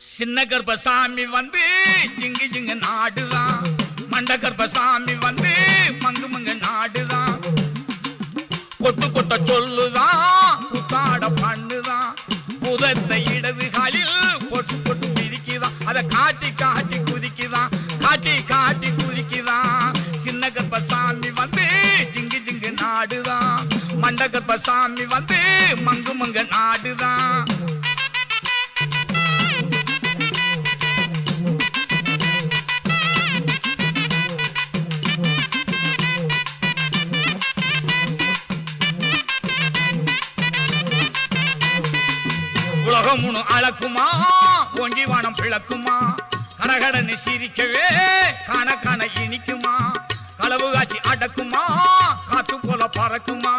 சின்ன கர்ப்பசாமி வந்து ஜிங்கு ஜிங்கு நாடுதான், மண்ட கர்ப்பசாமி வந்து மங்கு மங்கு நாடுதான், கொட்டு கொட்ட சொல்லுதான், புத்தாட பண்ணுதான், புதத்தை இடது காலில் பொட்டு பொட்டு பிரிக்குதான், அதை காட்டி காட்டி குதிக்குதான், காட்டி காட்டி குதிக்குதான். சின்ன கர்ப்பசாமி வந்து ஜிங்கு ஜிங்கு நாடுதான், மண்ட கர்ப்பசாமி வந்து மங்கு மங்கு நாடுதான். உலகம் முழு அளக்குமா, ஓங்கி வானம் பிளக்குமா, கடகடன்னு சிரிக்கவே காண காண இனிக்குமா, களவு காட்சி அடக்குமா, காத்து போல பறக்குமா,